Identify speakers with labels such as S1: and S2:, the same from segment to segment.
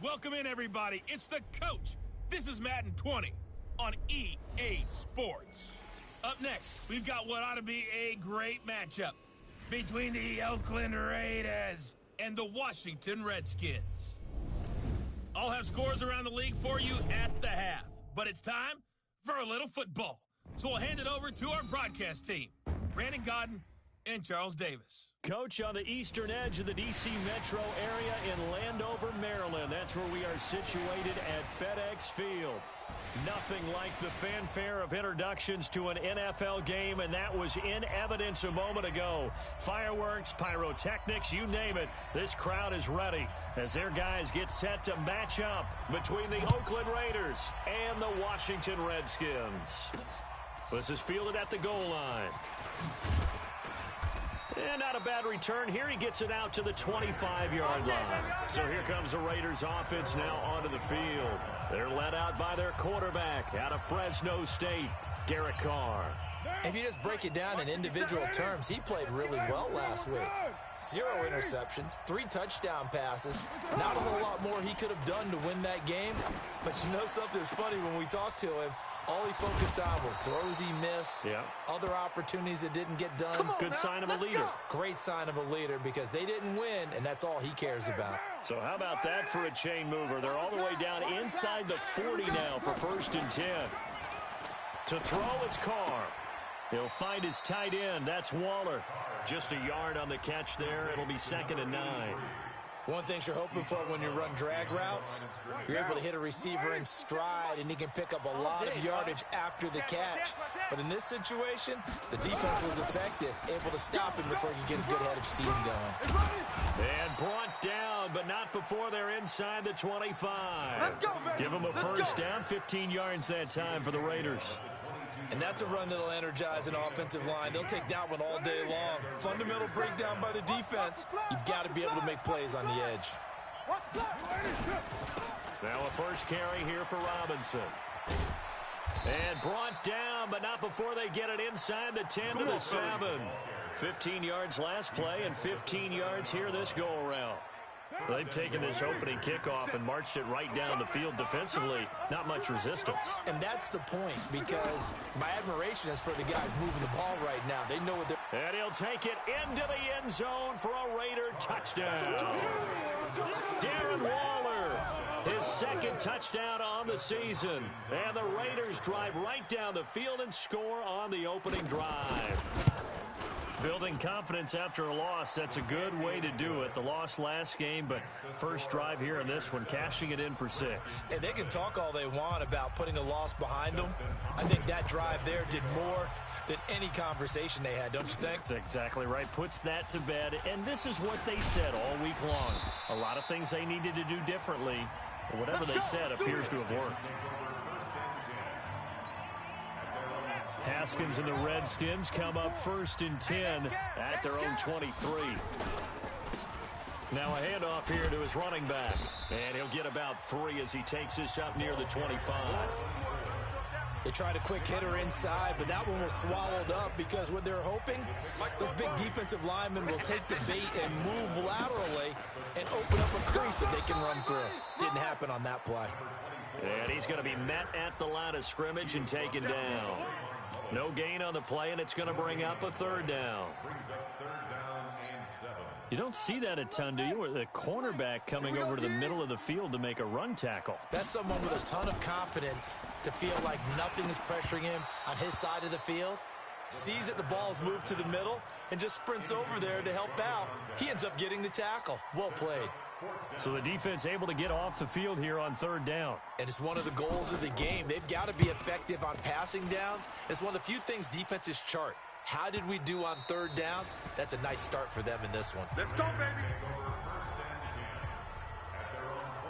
S1: Welcome in, everybody. It's the coach. This is Madden 20 on EA Sports. Up next, we've got what ought to be a great matchup between the Oakland Raiders and the Washington Redskins. I'll have scores around the league for you at the half, but it's time for a little football. So we'll hand it over to our broadcast team, Brandon Godden and Charles Davis.
S2: Coach, on the eastern edge of the D.C. metro area in Landover, Maryland. That's where we are situated at FedEx Field. Nothing like the fanfare of introductions to an NFL game, and that was in evidence a moment ago. Fireworks, pyrotechnics, you name it. This crowd is ready as their guys get set to match up between the Oakland Raiders and the Washington Redskins. This is fielded at the goal line. And not a bad return here. He gets it out to the 25-yard line. So here comes the Raiders offense now onto the field. They're led out by their quarterback out of Fresno State, Derek Carr.
S3: If you just break it down in individual terms, he played really well last week. 0 interceptions, 3 touchdown passes. Not a whole lot more he could have done to win that game. But you know something's funny when we talked to him. All he focused on were throws he missed, other opportunities that didn't get done.
S2: Good sign of a leader.
S3: Great sign of a leader because they didn't win, and that's all he cares about.
S2: So how about that for a chain mover? They're all the way down inside the 40 now for 1st and 10. To throw, it's Carr. He'll find his tight end. That's Waller. Just a yard on the catch there. It'll be 2nd and 9.
S3: One thing you're hoping for when you run drag routes, you're able to hit a receiver in stride, and he can pick up a lot of yardage after the catch. But in this situation, the defense was effective, able to stop him before he could get a good head of steam going.
S2: And brought down, but not before they're inside the 25. Give them a first down, 15 yards that time for the Raiders.
S3: And that's a run that'll energize an offensive line. They'll take that one all day long. Fundamental breakdown by the defense. You've got to be able to make plays on the edge.
S2: Now a first carry here for Robinson. And brought down, but not before they get it inside the 10 to the 7. 15 yards last play and 15 yards here this go-around. They've taken this opening kickoff and marched it right down the field defensively. Not much resistance.
S3: And that's the point, because my admiration is for the guys moving the ball right now. They know what they're...
S2: And he'll take it into the end zone for a Raider touchdown. Darren Waller, his 2nd touchdown on the season. And the Raiders drive right down the field and score on the opening drive. Building confidence after a loss, that's a good way to do it. The loss last game, but first drive here in this one, cashing it in for 6.
S3: And they can talk all they want about putting a loss behind them. I think that drive there did more than any conversation they had, don't you think?
S2: That's exactly right. Puts that to bed. And this is what they said all week long. A lot of things they needed to do differently. But whatever they said appears to have worked. Haskins and the Redskins come up 1st and 10 at their own 23. Now a handoff here to his running back. And he'll get about 3 as he takes this up near the 25.
S3: They tried a quick hitter inside, but that one was swallowed up because what they're hoping, those big defensive linemen will take the bait and move laterally and open up a crease that they can run through. Didn't happen on that play.
S2: And he's going to be met at the line of scrimmage and taken down. No gain on the play, and it's going to bring up a 3rd down. You don't see that a ton, do you? Or the cornerback coming over to the middle of the field to make a run tackle.
S3: That's someone with a ton of confidence to feel like nothing is pressuring him on his side of the field. Sees that the ball's moved to the middle and just sprints over there to help out. He ends up getting the tackle. Well played.
S2: So the defense able to get off the field here on 3rd down.
S3: And it's one of the goals of the game. They've got to be effective on passing downs. It's one of the few things defenses chart. How did we do on 3rd down? That's a nice start for them in this one.
S4: Let's go, baby.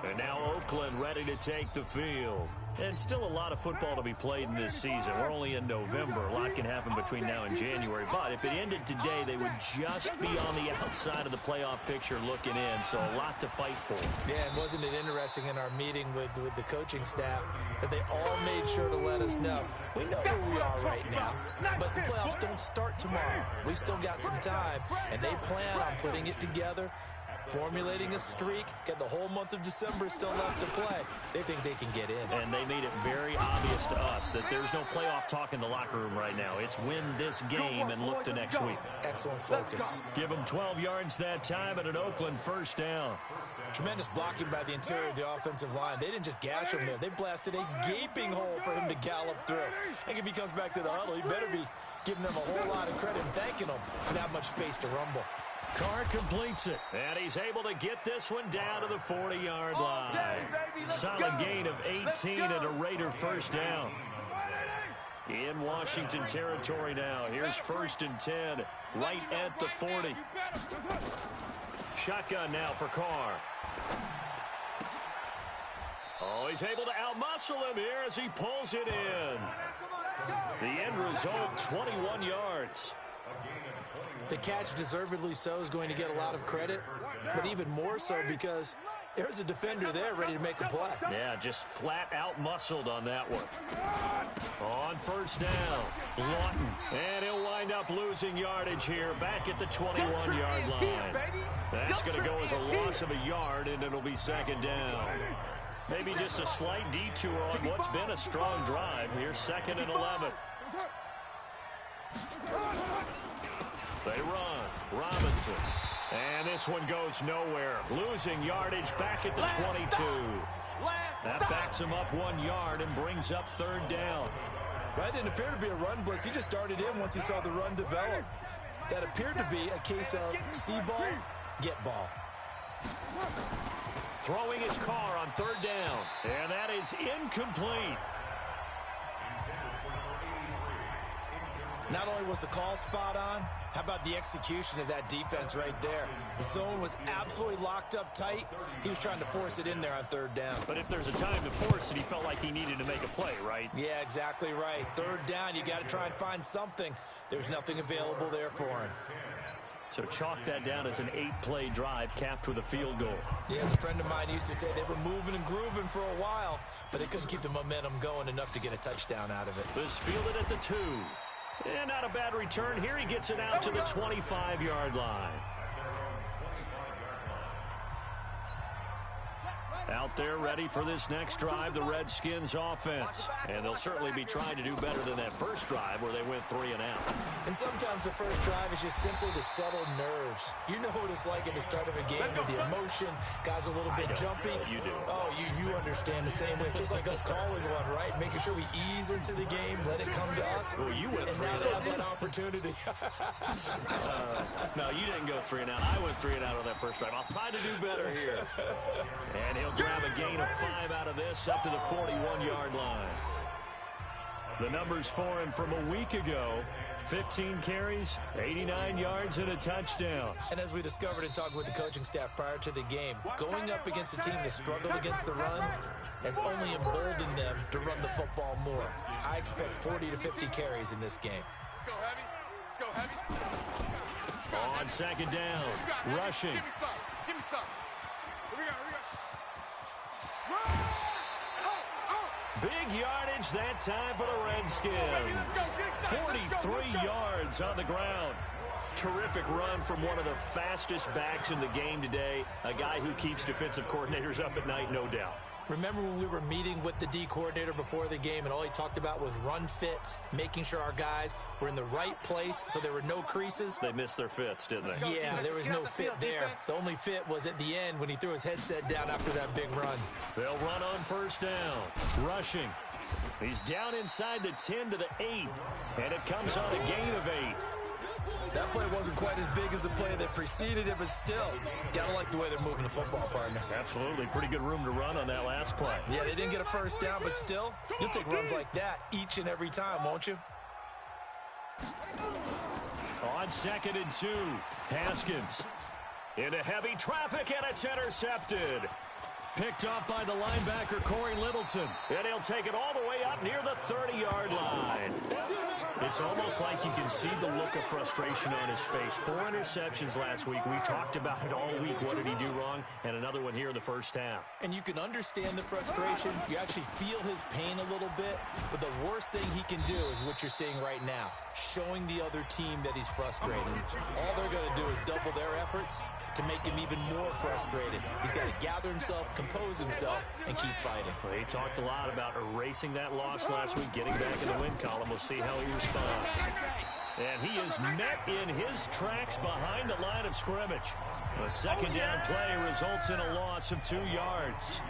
S2: And now Oakland ready to take the field. And still a lot of football to be played in this season. We're only in November. A lot can happen between now and January. But if it ended today, they would just be on the outside of the playoff picture looking in. So a lot to fight for.
S3: Yeah, and wasn't it interesting in our meeting with the coaching staff that they all made sure to let us know, we know where we are right now, but the playoffs don't start tomorrow. We still got some time, and they plan on putting it together formulating a streak, got the whole month of December still left to play. They think they can get in.
S2: And they made it very obvious to us that there's no playoff talk in the locker room right now. It's win this game and look to next week.
S3: Excellent focus.
S2: Give them 12 yards that time and an Oakland first down.
S3: Tremendous blocking by the interior of the offensive line. They didn't just gash him there. They blasted a gaping hole for him to gallop through. And if he comes back to the huddle, he better be giving them a whole lot of credit and thanking them for that much space to rumble.
S2: Carr completes it, and he's able to get this one down to the 40-yard line. Solid gain of 18 and a Raider first down. In Washington territory now. Here's 1st and 10, right at the 40. Shotgun now for Carr. Oh, he's able to outmuscle him here as he pulls it in. The end result, 21 yards.
S3: The catch, deservedly so, is going to get a lot of credit, but even more so because there's a defender there ready to make a play.
S2: Yeah, just flat out muscled on that one. On first down, Lawton. And he'll wind up losing yardage here back at the 21-yard line. That's going to go as a loss of a yard, and it'll be 2nd down. Maybe just a slight detour on what's been a strong drive. Here's 2nd and 11. They run. Robinson. And this one goes nowhere. Losing yardage back at the 22. That backs him up 1 yard and brings up 3rd down.
S3: That didn't appear to be a run blitz. He just started in once he saw the run develop. That appeared to be a case of see ball, get ball.
S2: Throwing his Carr on 3rd down. And that is incomplete.
S3: Not only was the call spot on, how about the execution of that defense right there? The zone was absolutely locked up tight. He was trying to force it in there on 3rd down.
S2: But if there's a time to force it, he felt like he needed to make a play, right?
S3: Yeah, exactly right. 3rd down, you got to try and find something. There's nothing available there for him.
S2: So chalk that down as an 8-play drive capped with a field goal.
S3: Yeah, as a friend of mine used to say, they were moving and grooving for a while, but they couldn't keep the momentum going enough to get a touchdown out of it.
S2: This fielded at the 2. And not a bad return. Here he gets it out to the 25-yard line. Out there ready for this next drive, the Redskins offense. And they'll certainly be trying to do better than that first drive where they went 3 and out.
S3: And sometimes the first drive is just simply to settle nerves. You know what it's like at the start of a game with the emotion, guys a little bit jumpy.
S2: You do.
S3: Oh, you understand the same way. It's just like us calling one, right? Making sure we ease into the game, let it come to us.
S2: Well, you went 3
S3: and now they have that opportunity.
S2: No, you didn't go 3 and out. I went 3 and out on that first drive. I'll try to do better here. And he'll grab a gain of 5 out of this up to the 41-yard line. The numbers for him from a week ago: 15 carries, 89 yards, and a touchdown.
S3: And as we discovered in talking with the coaching staff prior to the game, going up against a team that struggled against the run has only emboldened them to run the football more. I expect 40 to 50 carries in this game.
S4: Let's go heavy. Let's go heavy.
S2: On 2nd down, rushing.
S4: Give me some. Give me some. Here we go. Here we go.
S2: Big yardage that time for the Redskins. 43 yards on the ground. Terrific run from one of the fastest backs in the game today. A guy who keeps defensive coordinators up at night, no doubt.
S3: Remember when we were meeting with the D coordinator before the game and all he talked about was run fits, making sure our guys were in the right place so there were no creases?
S2: They missed their fits, didn't they?
S3: Yeah, there was no fit there. The only fit was at the end when he threw his headset down after that big run.
S2: They'll run on 1st down. Rushing. He's down inside the 10 to the 8. And it comes on a gain of 8.
S3: That play wasn't quite as big as the play that preceded it, but still, gotta like the way they're moving the football, partner.
S2: Absolutely. Pretty good room to run on that last play.
S3: Yeah, they didn't get a first down, but still, you'll take runs like that each and every time, won't you?
S2: On 2nd and 2, Haskins into heavy traffic, and it's intercepted. Picked up by the linebacker, Corey Littleton. And he'll take it all the way up near the 30-yard line. It's almost like you can see the look of frustration on his face. 4 interceptions last week. We talked about it all week. What did he do wrong? And another one here in the first half.
S3: And you can understand the frustration. You actually feel his pain a little bit. But the worst thing he can do is what you're seeing right now. showing the other team that he's frustrated. All they're going to do is double their efforts to make him even more frustrated. He's got to gather himself, compose himself, and keep fighting.
S2: Well, he talked a lot about erasing that loss last week, getting back in the win column. We'll see how he responds. And he is met in his tracks behind the line of scrimmage. A second down play results in a loss of 2 yards.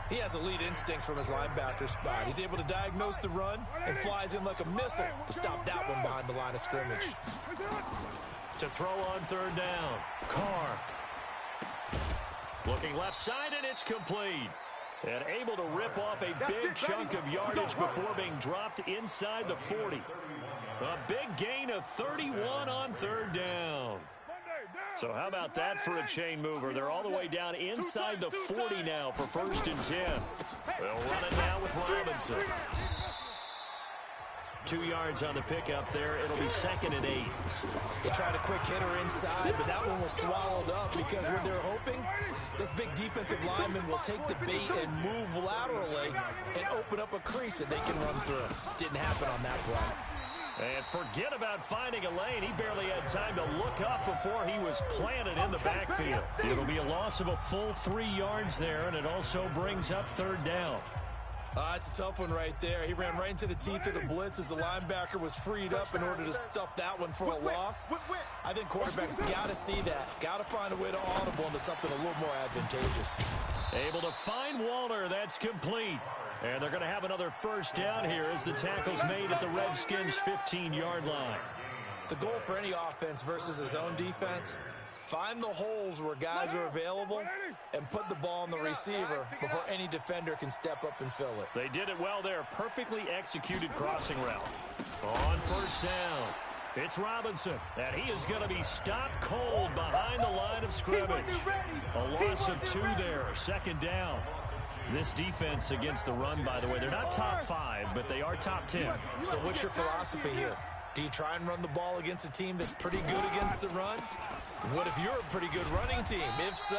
S3: He has elite instincts from his linebacker spot. He's able to diagnose the run and flies in like a missile to stop that one behind the line of scrimmage.
S2: To throw on third down, Carr. Looking left side, and it's complete. And able to rip off a big chunk of yardage before being dropped inside the 40. A big gain of 31 on third down. So how about that for a chain mover? They're all the way down inside the 40 now for 1st and 10. They'll run it now with Robinson. 2 yards on the pickup there. It'll be 2nd and 8.
S3: They tried a quick hitter inside, but that one was swallowed up because when they're hoping, this big defensive lineman will take the bait and move laterally and open up a crease that they can run through. Didn't happen on that play.
S2: And forget about finding a lane. He barely had time to look up before he was planted in the backfield. It'll be a loss of a full 3 yards there, and it also brings up third down.
S3: It's a tough one right there. He ran right into the teeth of the blitz as the linebacker was freed up in order to stuff that one for a loss. I think quarterbacks got to see that. Got to find a way to audible into something a little more advantageous.
S2: Able to find Walter. That's complete. And they're going to have another first down here as the tackle's made at the Redskins' 15-yard line.
S3: The goal for any offense versus his own defense, find the holes where guys are available and put the ball on the receiver before any defender can step up and fill it.
S2: They did it well there. Perfectly executed crossing route. On first down, it's Robinson. And he is going to be stopped cold behind the line of scrimmage. A loss of 2 there. 2nd down. This defense against the run, by the way, they're not top 5, but they are top 10.
S3: So what's your philosophy here? Do you try and run the ball against a team that's pretty good against the run? What if you're a pretty good running team? If so,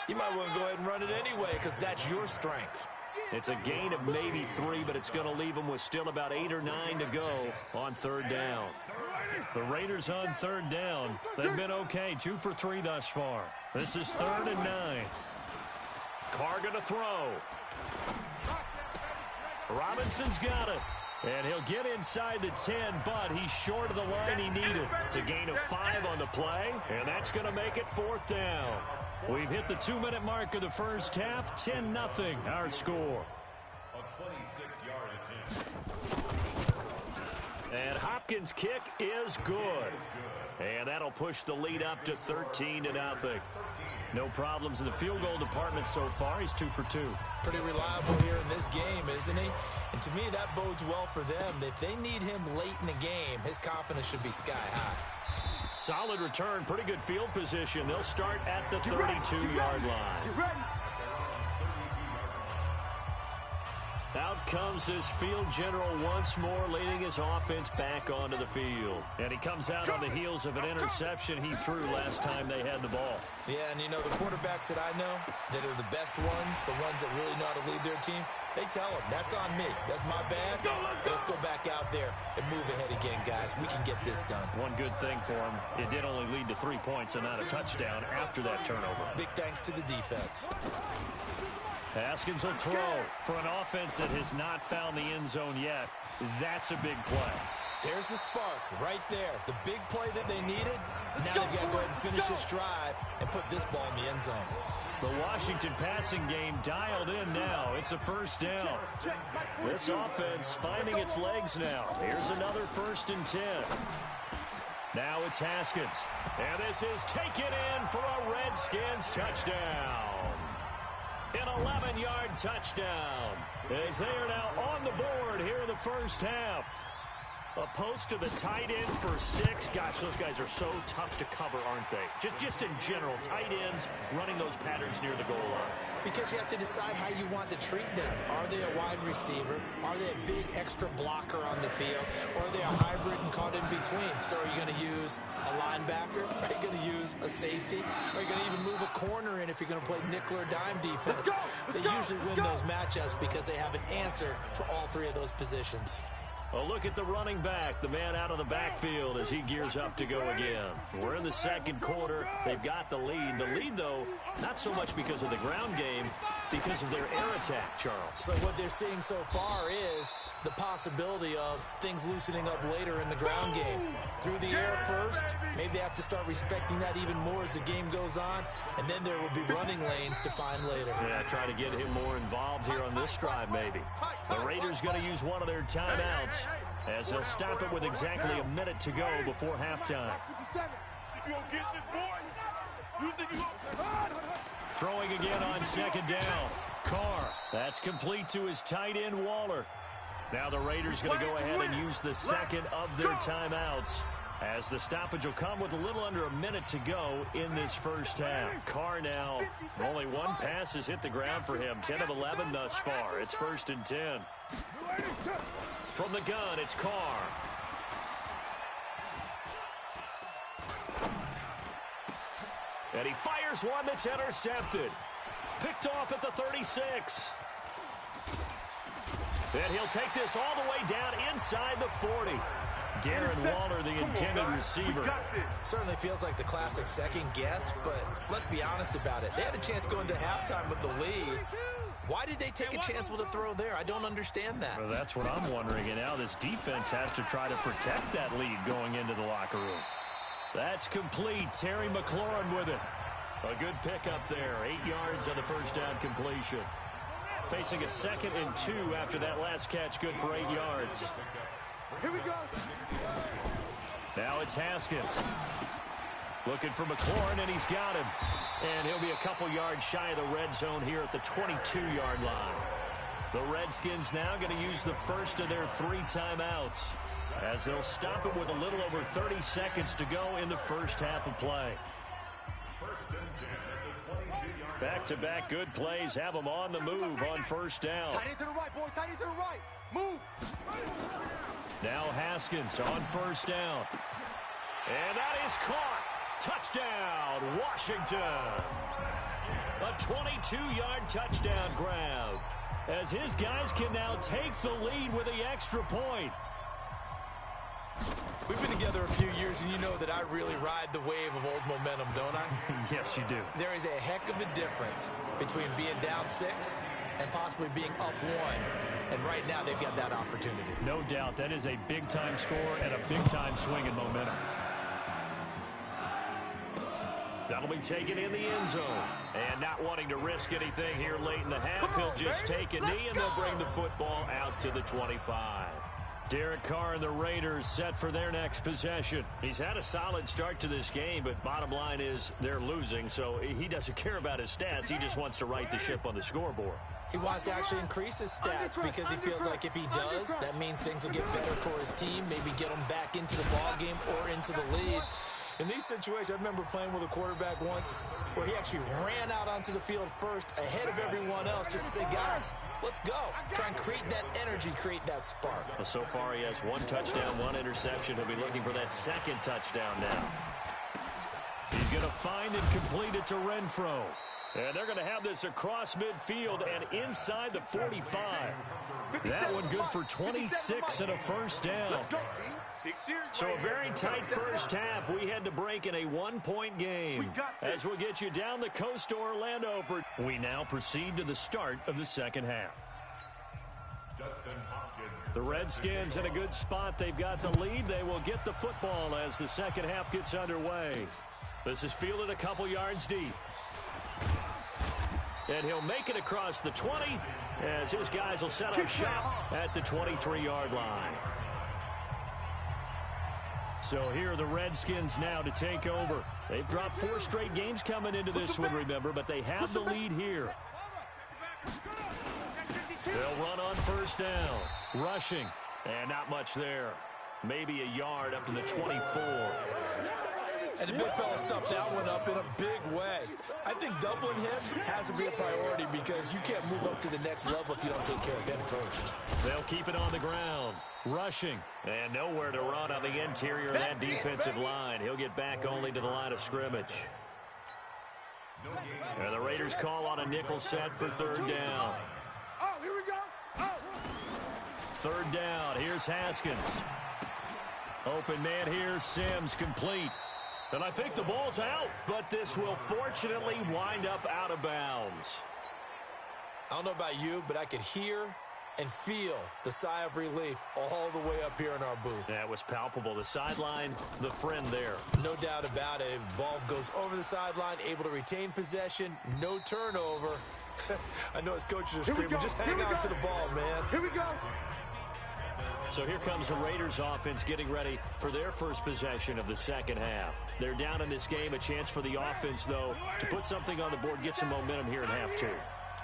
S3: you might want to go ahead and run it anyway because that's your strength.
S2: It's a gain of maybe 3, but it's going to leave them with still about 8 or 9 to go on third down. The Raiders on third down. They've been okay, 2 for 3 thus far. This is 3rd and 9. Carr going to throw. Robinson's got it. And he'll get inside the 10, but he's short of the line he needed. It's a gain of 5 on the play, and that's going to make it 4th down. We've hit the 2-minute mark of the first half. 10-0 our score.
S5: A 26-yard attempt.
S2: And Hopkins' kick is good. And that'll push the lead up to 13-0. No problems in the field goal department so far. He's 2 for 2.
S3: Pretty reliable here in this game, isn't he? And to me, that bodes well for them. If they need him late in the game, his confidence should be sky high.
S2: Solid return, pretty good field position. They'll start at the 32-yard line. Out comes this field general once more, leading his offense back onto the field. And he comes out on the heels of an interception he threw last time they had the ball.
S3: Yeah, and you know, the quarterbacks that I know that are the best ones, the ones that really know how to lead their team, they tell them, that's on me. That's my bad. Let's go back out there and move ahead again, guys. We can get this done.
S2: One good thing for him, it did only lead to 3 points and not a touchdown after that turnover.
S3: Big thanks to the defense.
S2: Haskins will throw for an offense that has not found the end zone yet. That's a big play.
S3: There's the spark right there. The big play that they needed. Now they've got to go ahead and finish this drive and put this ball in the end zone.
S2: The Washington passing game dialed in now. It's a first down. This offense finding its legs now. Here's another 1st and 10. Now it's Haskins. And this is taken in for a Redskins touchdown. An 11-yard touchdown as they are now on the board here in the first half. A post to the tight end for 6. Gosh, those guys are so tough to cover, aren't they? Just in general, tight ends running those patterns near the goal line.
S3: Because you have to decide how you want to treat them. Are they a wide receiver? Are they a big extra blocker on the field? Or are they a hybrid and caught in between? So are you going to use a linebacker? Are you going to use a safety? Are you going to even move a corner in if you're going to play nickel or dime defense? They usually win those matchups because they have an answer for all 3 of those positions.
S2: A look at the running back, the man out of the backfield as he gears up to go again. We're in the second quarter. They've got the lead. The lead, though, not so much because of the ground game, because of their air attack, Charles.
S3: So what they're seeing so far is the possibility of things loosening up later in the ground game. Through the air first, maybe they have to start respecting that even more as the game goes on, and then there will be running lanes to find later.
S2: Yeah, try to get him more involved here on this drive, maybe. The Raiders going to use one of their timeouts as they'll stop it with exactly a minute to go before halftime. Throwing again on second down. Carr. That's complete to his tight end, Waller. Now the Raiders going to go ahead and use the second of their timeouts as the stoppage will come with a little under a minute to go in this first half. Carr now, only one pass has hit the ground for him. 10 of 11 thus far. It's 1st and 10. From the gun, it's Carr. And he fires one that's intercepted. Picked off at the 36. And he'll take this all the way down inside the 40. Darren Waller, the intended receiver.
S3: Certainly feels like the classic second guess, but let's be honest about it. They had a chance going to halftime with the lead. Why did they take a chance with a throw there? I don't understand that.
S2: Well, that's what I'm wondering. And now this defense has to try to protect that lead going into the locker room. That's complete. Terry McLaurin with it. A good pickup there. 8 yards on the first down completion. Facing a 2nd and 2 after that last catch. Good for 8 yards.
S4: Here we go.
S2: Now it's Haskins. Looking for McLaurin, and he's got him. And he'll be a couple yards shy of the red zone here at the 22-yard line. The Redskins now going to use the first of their 3 timeouts as they'll stop it with a little over 30 seconds to go in the first half of play. Back-to-back good plays have them on the move on first down.
S4: Tight end to the right, boy. Tight end to the right. Move.
S2: Now Haskins on first down. And that is caught. Touchdown, Washington. A 22-yard touchdown grab as his guys can now take the lead with the extra point.
S3: We've been together a few years, and you know that I really ride the wave of old momentum, don't I?
S2: Yes, you do.
S3: There is a heck of a difference between being down 6 and possibly being up 1. And right now, they've got that opportunity.
S2: No doubt. That is a big-time score and a big-time swing in momentum. That'll be taken in the end zone. And not wanting to risk anything here late in the half, he'll just take a knee, and they'll bring the football out to the 25. Derek Carr and the Raiders set for their next possession. He's had a solid start to this game, but bottom line is they're losing, so he doesn't care about his stats. He just wants to right the ship on the scoreboard.
S3: He wants to actually increase his stats because he feels like if he does, that means things will get better for his team, maybe get him back into the ball game or into the lead. In these situations, I remember playing with a quarterback once where he actually ran out onto the field first ahead of everyone else just to say, guys, let's go. Try and create that energy, create that spark.
S2: Well, so far he has 1 touchdown, 1 interception. He'll be looking for that 2nd touchdown now. He's going to find and complete it to Renfro. And they're going to have this across midfield and inside the 45. That one good for 26 and a first down.
S4: Let's go, D.
S2: So a very tight first half. We had to break in a 1-point game. As we'll get you down the coast to Orlando for. We now proceed to the start of the second half. The Redskins in a good spot. They've got the lead. They will get the football as the second half gets underway. This is fielded a couple yards deep. And he'll make it across the 20 as his guys will set up shop at the 23-yard line. So here are the Redskins now to take over. They've dropped 4 straight games coming into this one, remember, but they have the lead here. They'll run on first down. Rushing. And not much there. Maybe a yard up to the 24.
S3: And the big fella stuffed that one up in a big way. I think doubling him has to be a priority because you can't move up to the next level if you don't take care of him first.
S2: They'll keep it on the ground. Rushing. And nowhere to run on the interior of that defensive line. He'll get back only to the line of scrimmage. And the Raiders call on a nickel set for 3rd down.
S4: Oh, here we go. Oh.
S2: third down. Here's Haskins. Open man here, Sims, complete. And I think the ball's out, but this will fortunately wind up out of bounds.
S3: I don't know about you, but I could hear and feel the sigh of relief all the way up here in our booth.
S2: That was palpable. The sideline, the friend there.
S3: No doubt about it. Ball goes over the sideline, able to retain possession, no turnover. I know his coaches are screaming, just hang on to the ball, man.
S4: Here we go.
S2: So here comes the Raiders offense getting ready for their first possession of the second half. They're down in this game. A chance for the offense, though, to put something on the board, get some momentum here in half two.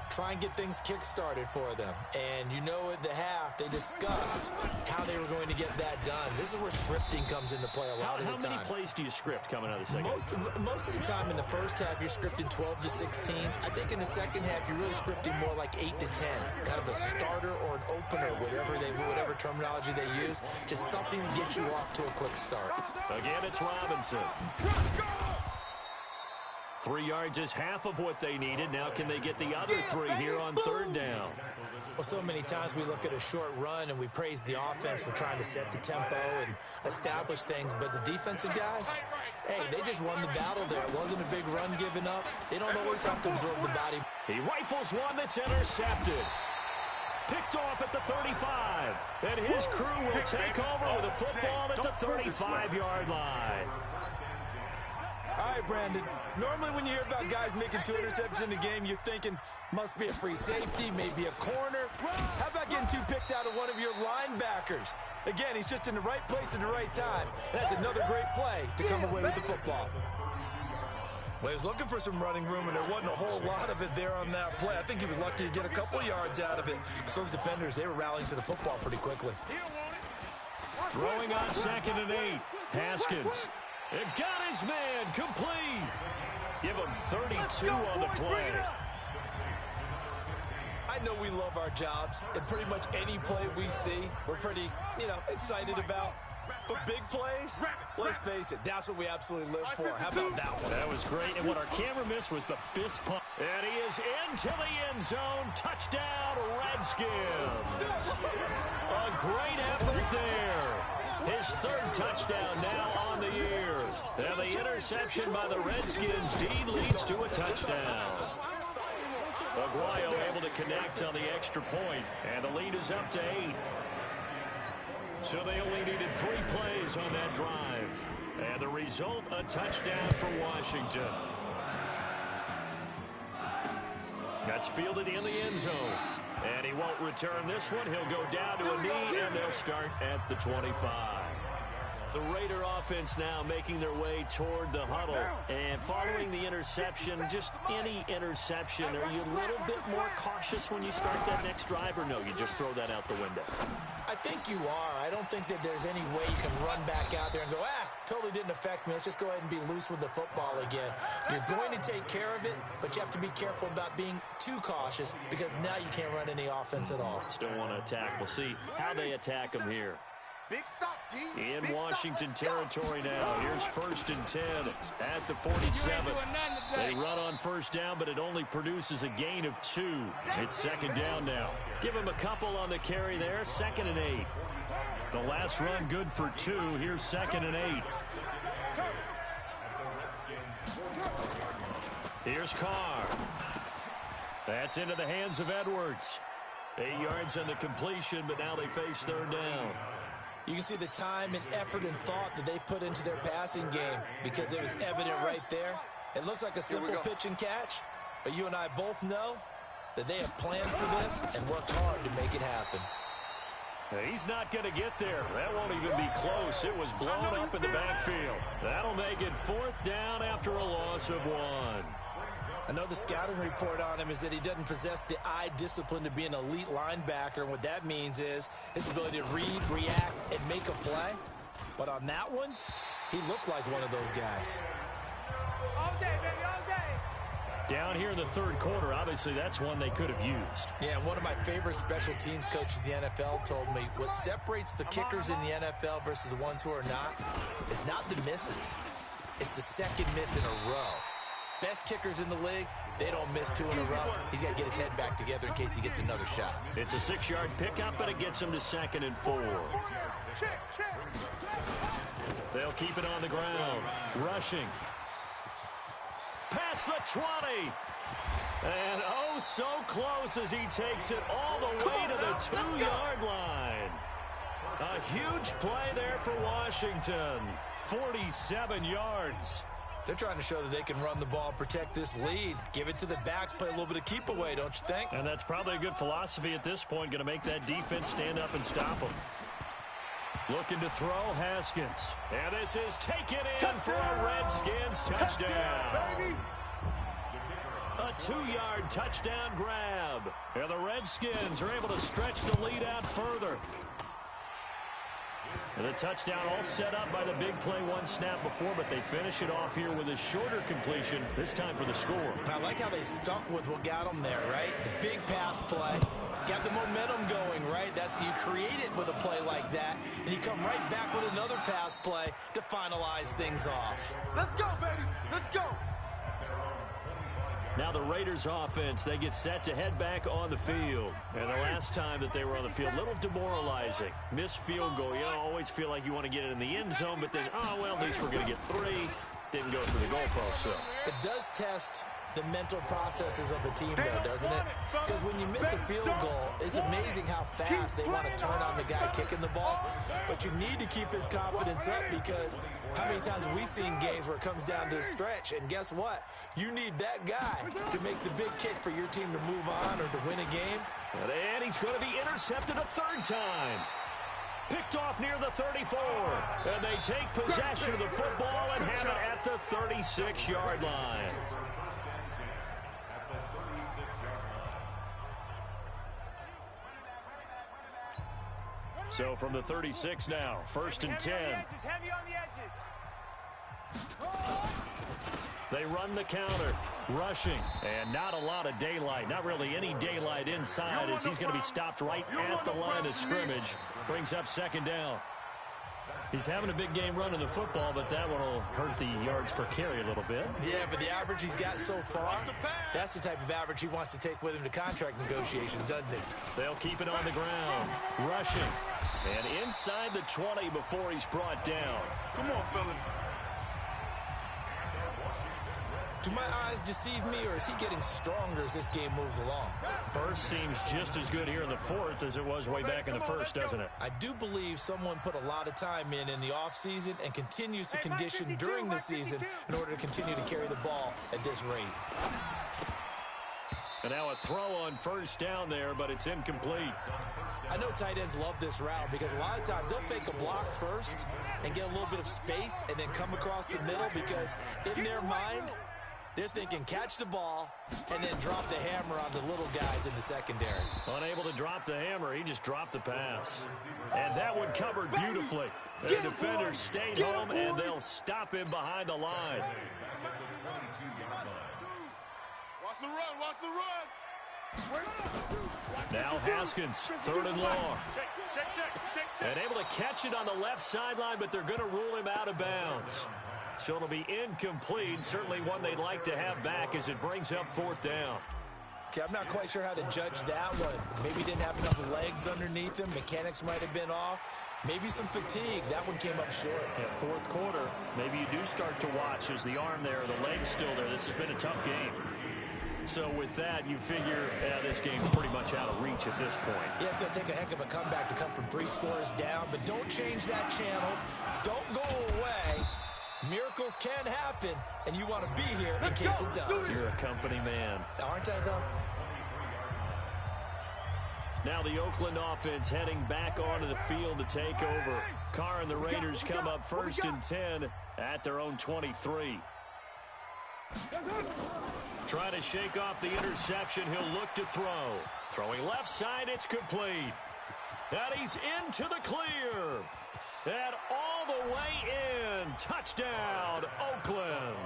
S3: Try and get things kick-started for them. And you know at the half, they discussed how they were going to get that done. This is where scripting comes into play a lot of the time.
S2: How many plays do you script coming out of the second half?
S3: Most of the time in the first half, you're scripting 12 to 16. I think in the second half, you're really scripting more like 8 to 10. Kind of a starter or an opener, whatever terminology they use. Just something to get you off to a quick start.
S2: Again, it's Robinson. 3 yards is half of what they needed. Now can they get the other 3 here on third down?
S3: Well, so many times we look at a short run and we praise the offense for trying to set the tempo and establish things. But the defensive guys, hey, they just won the battle there. It wasn't a big run given up. They don't always have to absorb the body.
S2: He rifles one that's intercepted. Picked off at the 35. And his crew will take over with a football at the 35-yard line.
S3: All right, Brandon. Normally when you hear about guys making 2 interceptions in the game, you're thinking must be a free safety, maybe a corner. How about getting 2 picks out of one of your linebackers? Again, he's just in the right place at the right time. And that's another great play to come away with the football. Well, he was looking for some running room, and there wasn't a whole lot of it there on that play. I think he was lucky to get a couple yards out of it. So those defenders, they were rallying to the football pretty quickly.
S2: Throwing on 2nd and 8. Haskins. It got his man complete. Give him 32 on the play.
S3: I know we love our jobs, and pretty much any play we see, we're pretty, excited about. But big plays, let's face it, that's what we absolutely live for. How about that one?
S2: That was great, and what our camera missed was the fist pump. And he is into the end zone. Touchdown, Redskins. A great effort there. His 3rd touchdown now on the year. And the interception by the Redskins deed leads to a touchdown. Aguayo able to connect on the extra point, and the lead is up to 8. So they only needed 3 plays on that drive. And the result, a touchdown for Washington. That's fielded in the end zone. And he won't return this one. He'll go down to a knee, and they'll start at the 25. The Raider offense now making their way toward the huddle. And following the interception, just any interception, are you a little bit more cautious when you start that next drive, or no, you just throw that out the window?
S3: I think you are. I don't think that there's any way you can run back out there and go, totally didn't affect me. Let's just go ahead and be loose with the football again. You're going to take care of it, but you have to be careful about being too cautious because now you can't run any offense at all.
S2: Still want to attack. We'll see how they attack him here.
S4: Big stop, D.
S2: In Washington territory now. Here's 1st and 10 at the 47. They run on first down, but it only produces a gain of 2. It's 2nd down now. Give him a couple on the carry there. 2nd and 8. The last run good for 2. Here's 2nd and 8. Here's Carr. That's into the hands of Edwards. 8 yards on the completion, but now they face 3rd down.
S3: You can see the time and effort and thought that they put into their passing game because it was evident right there. It looks like a simple pitch and catch, but you and I both know that they have planned for this and worked hard to make it happen.
S2: He's not going to get there. That won't even be close. It was blown up in the backfield. That'll make it 4th down after a loss of 1.
S3: I know the scouting report on him is that he doesn't possess the eye discipline to be an elite linebacker, and what that means is his ability to read, react, and make a play. But on that one, he looked like one of those guys.
S4: All day, baby, all day.
S2: Down here in the 3rd quarter, obviously that's one they could have used.
S3: Yeah, one of my favorite special teams coaches in the NFL told me what separates the kickers in the NFL versus the ones who are not is not the misses. It's the second miss in a row. Best kickers in the league, they don't miss 2 in a row. He's got to get his head back together in case he gets another shot.
S2: It's a 6-yard pickup, but it gets him to 2nd and 4. They'll keep it on the ground. Rushing. Past the 20. And oh, so close as he takes it all the way to the 2-yard line. A huge play there for Washington. 47 yards.
S3: They're trying to show that they can run the ball and protect this lead. Give it to the backs, play a little bit of keep away, don't you think?
S2: And that's probably a good philosophy at this point, going to make that defense stand up and stop them. Looking to throw, Haskins. And this is taken in for a Redskins touchdown. A 2-yard touchdown grab. And the Redskins are able to stretch the lead out further. And the touchdown all set up by the big play 1 snap before, but they finish it off here with a shorter completion, this time for the score.
S3: I like how they stuck with what got them there, right? The big pass play. Got the momentum going, right? You create it with a play like that, and you come right back with another pass play to finalize things off.
S4: Let's go, baby. Let's go.
S2: Now the Raiders offense, they get set to head back on the field. And the last time that they were on the field, a little demoralizing. Missed field goal. You always feel like you want to get it in the end zone, but then, oh, well, at least we're going to get 3. Didn't go through the goalpost, so.
S3: It does test the mental processes of a team, though, doesn't it? Because when you miss a field goal, it's amazing how fast they want to turn on the guy kicking the ball. But you need to keep his confidence up, because how many times have we seen games where it comes down to the stretch? And guess what? You need that guy to make the big kick for your team to move on or to win a game.
S2: And he's going to be intercepted a 3rd time. Picked off near the 34. And they take possession of the football and have it at the 36-yard line. So from the 36 now, 1st and 10.
S4: Heavy on the edges.
S2: They run the counter, rushing, and not a lot of daylight. Not really any daylight inside, as he's going to be stopped right at the line of scrimmage. Brings up 2nd down. He's having a big game running the football, but that one will hurt the yards per carry a little bit.
S3: Yeah, but the average he's got so far, that's the type of average he wants to take with him to contract negotiations, doesn't he?
S2: They'll keep it on the ground, rushing, and inside the 20 before he's brought down.
S4: Come on, fellas.
S3: Do my eyes deceive me, or is he getting stronger as this game moves along?
S2: Burst seems just as good here in the 4th as it was way back in the 1st, doesn't it?
S3: I do believe someone put a lot of time in the offseason and continues to condition during the season in order to continue to carry the ball at this rate.
S2: And now a throw on 1st down there, but it's incomplete.
S3: I know tight ends love this route because a lot of times they'll fake a block first and get a little bit of space and then come across the middle, because in their mind, they're thinking catch the ball and then drop the hammer on the little guys in the secondary.
S2: Unable to drop the hammer, he just dropped the pass. And that one covered beautifully. The defenders stayed home, and they'll stop him behind the line.
S4: Watch the run, watch the run.
S2: Now Haskins, 3rd and long. And able to catch it on the left sideline, but they're going to rule him out of bounds. So it'll be incomplete. Certainly one they'd like to have back as it brings up 4th down.
S3: Okay, I'm not quite sure how to judge that one. Maybe he didn't have enough legs underneath him. Mechanics might have been off. Maybe some fatigue. That one came up short.
S2: Yeah, 4th quarter, maybe you do start to watch as the arm there, the leg's still there. This has been a tough game. So with that, you figure this game's pretty much out of reach at this point.
S3: Yeah, it's going to take a heck of a comeback to come from 3 scores down, but don't change that channel. Don't go away. Miracles can happen, and you want to be here in case it does.
S2: You're a company man.
S3: Aren't I, though?
S2: Now the Oakland offense heading back onto the field to take over. Carr and the Raiders come up 1st and 10 at their own 23. Trying to shake off the interception. He'll look to throw. Throwing left side, it's complete. And he's into the clear. And all the way in. Touchdown, Oakland.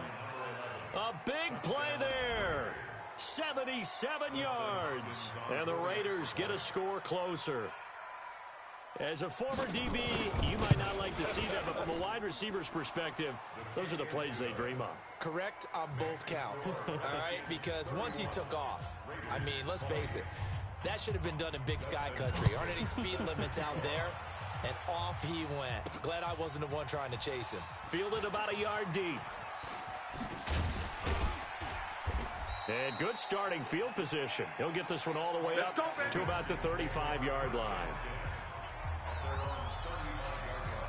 S2: A big play there. 77 yards. And the Raiders get a score closer. As a former DB, you might not like to see that, but from a wide wide receiver's perspective, those are the plays they dream of.
S3: Correct on both counts, all right? Because once he took off, I mean, let's face it, that should have been done in Big Sky Country. Aren't any speed limits out there? And off he went. Glad I wasn't the one trying to chase him.
S2: Fielded about a yard deep. And good starting field position. He'll get this one all the way up to about the 35-yard line.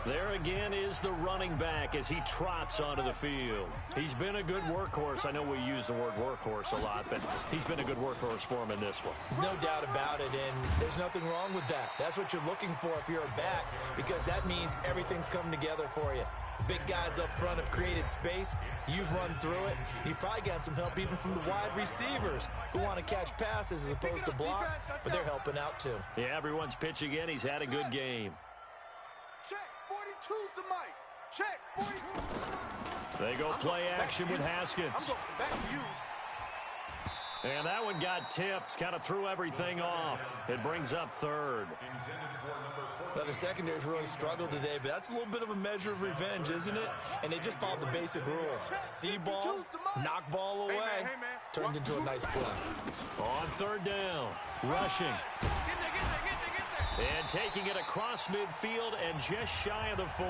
S2: There again is the running back as he trots onto the field. He's been a good workhorse. I know we use the word workhorse a lot, but he's been a good workhorse for him in this one.
S3: No doubt about it, and there's nothing wrong with that. That's what you're looking for if you're a back, because that means everything's coming together for you. The big guys up front have created space. You've run through it. You've probably gotten some help even from the wide receivers who want to catch passes as opposed to block, but they're helping out too.
S2: Yeah, everyone's pitching in. He's had a good game.
S4: Check, 42's the mic. Check, 42.
S2: They go play action with Haskins.
S4: I'm going back to you.
S2: And that one got tipped, kind of threw everything off. It brings up third.
S3: Well, the secondary's really struggled today, but that's a little bit of a measure of revenge, isn't it? And they just followed the basic rules. See ball, knock ball away, turned into a nice play.
S2: On third down, rushing. And taking it across midfield and just shy of the 40.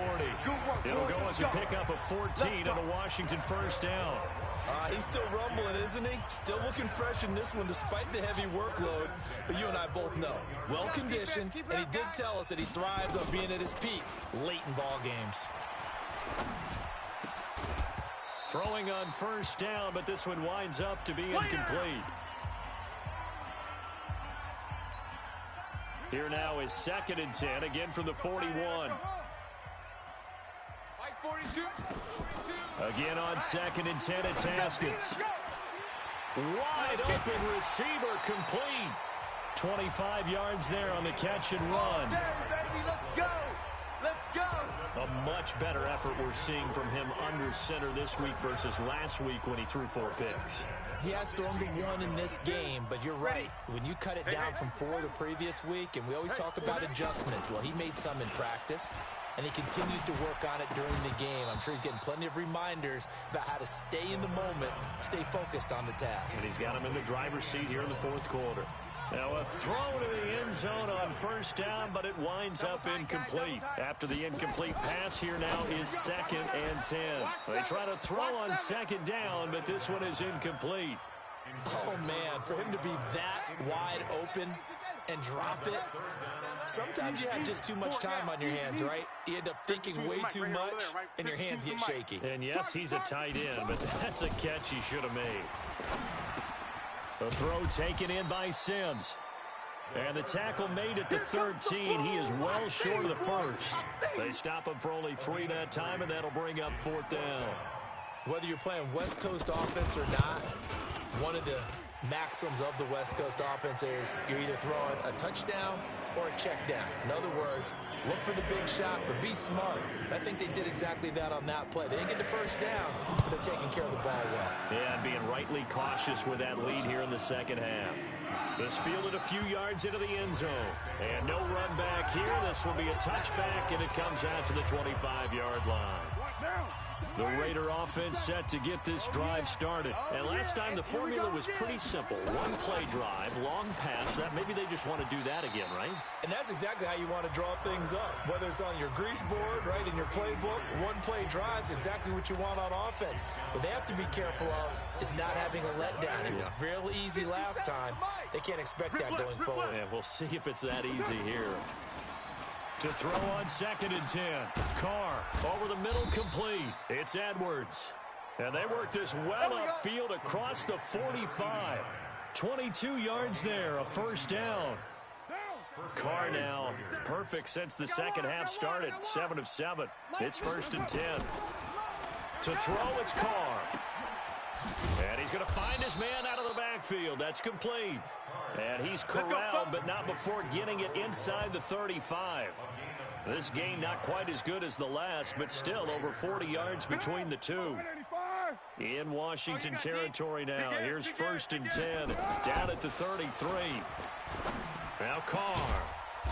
S2: It'll go as a pickup of 14 and a Washington first down.
S3: He's still rumbling, isn't he? Still looking fresh in this one despite the heavy workload. But you and I both know, well-conditioned, and he did tell us that he thrives on being at his peak late in ball games.
S2: Throwing on first down, but this one winds up to be incomplete. Here now is 2nd and 10, again from the 41. Again on 2nd and 10, it's Haskins. Wide open receiver, complete. 25 yards there on the catch and run. A much better effort we're seeing from him under center this week versus last week when he threw 4 picks.
S3: He has thrown the 1 in this game, but you're right. When you cut it down from 4 the previous week, and we always talk about adjustments, well, he made some in practice, and he continues to work on it during the game. I'm sure he's getting plenty of reminders about how to stay in the moment, stay focused on the task.
S2: And he's got him in the driver's seat here in the 4th quarter. Now a throw to the end zone on first down, but it winds up incomplete. After the incomplete pass, here now is 2nd and 10. They try to throw on 2nd down, but this one is incomplete.
S3: Oh, man, for him to be that wide open and drop it, sometimes you have just too much time on your hands, right? You end up thinking way too much, and your hands get shaky.
S2: And yes, he's a tight end, but that's a catch he should have made. The throw taken in by Sims. And the tackle made at the 13. He is well short of the first. They stop him for only 3 that time, and that'll bring up 4th down.
S3: Whether you're playing West Coast offense or not, one of the maxims of the West Coast offense is you're either throwing a touchdown or a check down. In other words, look for the big shot, but be smart. And I think they did exactly that on that play. They didn't get the first down, but they're taking care of the ball well.
S2: Yeah, and being rightly cautious with that lead here in the second half. This fielded a few yards into the end zone. And no run back here. This will be a touchback, and it comes out to the 25-yard line. The Raider offense set to get this drive started. And last time the formula was pretty simple. One play drive, long pass. That maybe they just want to do that again, right?
S3: And that's exactly how you want to draw things up. Whether it's on your grease board, right, in your playbook, one play drive's exactly what you want on offense. What they have to be careful of is not having a letdown. It was real easy last time. They can't expect that going forward.
S2: Yeah, we'll see if it's that easy here. To throw on 2nd and 10. Carr over the middle, complete. It's Edwards. And they work this well upfield across the 45. 22 yards there, a first down. Carr now perfect since the second half started. 7 of 7. It's 1st and 10. To throw, it's Carr. And he's going to find his man out of the backfield. That's complete. And he's corralled, but not before getting it inside the 35. This gain not quite as good as the last, but still over 40 yards between the two. In Washington territory now. Here's 1st and 10. Down at the 33. Now Carr.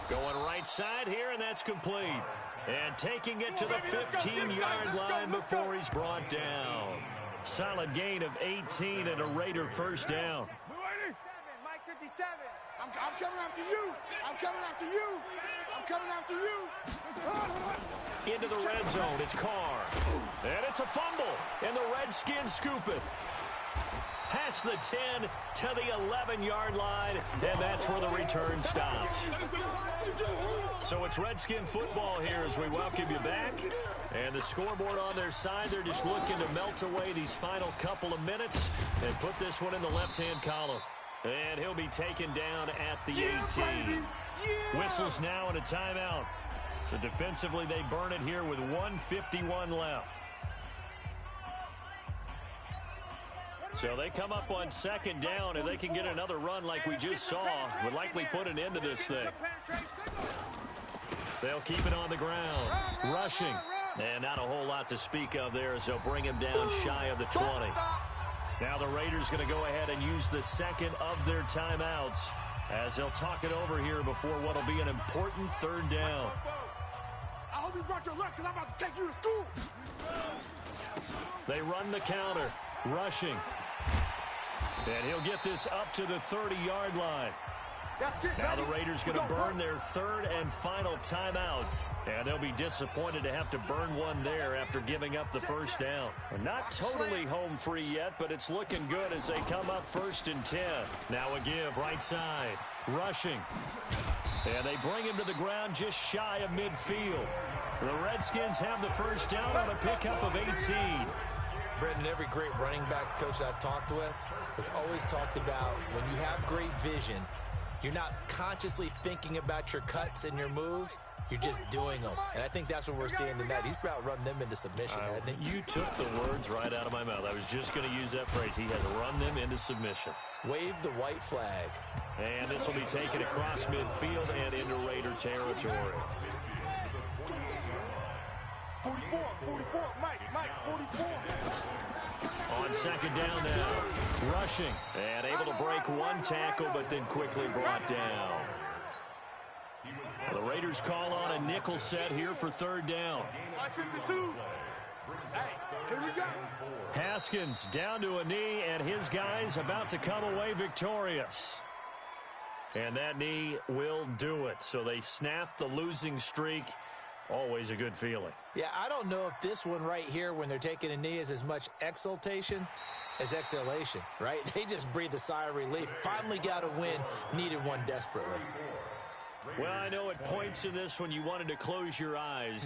S2: Going right side here, and that's complete. And taking it to the 15-yard line before he's brought down. Solid gain of 18 and a Raider first down.
S6: Mike 57. I'm coming after you. I'm coming after you. I'm coming after you.
S2: Into the red zone, it's Carr. And it's a fumble, and the Redskins scoop it. Past the 10 to the 11-yard line, and that's where the return stops. So it's Redskin football here as we welcome you back. And the scoreboard on their side, they're just looking to melt away these final couple of minutes and put this one in the left-hand column. And he'll be taken down at the 18. Whistles now and a timeout. So defensively, they burn it here with 1:51 left. So they come up on second down, and they can get another run like we just saw. Would likely put an end to this thing. They'll keep it on the ground. Rushing. And not a whole lot to speak of there as they'll bring him down shy of the 20. Now the Raiders going to go ahead and use the second of their timeouts as they'll talk it over here before what will be an important third down.
S6: I hope you brought your lunch because I'm about to take you to school.
S2: They run the counter. Rushing. And he'll get this up to the 30-yard line. Now the Raiders going to burn their third and final timeout. And they'll be disappointed to have to burn one there after giving up the first down. Not totally home free yet, but it's looking good as they come up 1st and 10. Now a give right side. Rushing. And they bring him to the ground just shy of midfield. The Redskins have the first down on a pickup of 18.
S3: Brendan, every great running backs coach I've talked with has always talked about when you have great vision, you're not consciously thinking about your cuts and your moves. You're just doing them. And I think that's what we're seeing tonight. He's about run them into submission, hasn't he?
S2: You took the words right out of my mouth. I was just going to use that phrase. He has run them into submission.
S3: Wave the white flag.
S2: And this will be taken across midfield and into Raider territory.
S6: 44, Mike, 44.
S2: On second down now, rushing and able to break one tackle, but then quickly brought down. The Raiders call on a nickel set here for third down.
S6: 52. Hey, here we go.
S2: Haskins down to a knee, and his guys about to come away victorious. And that knee will do it. So they snap the losing streak. Always a good feeling.
S3: Yeah, I don't know if this one right here when they're taking a knee is as much exultation as exhalation, right? They just breathe a sigh of relief. Finally got a win. Needed one desperately.
S2: Well, I know at points in this when you wanted to close your eyes.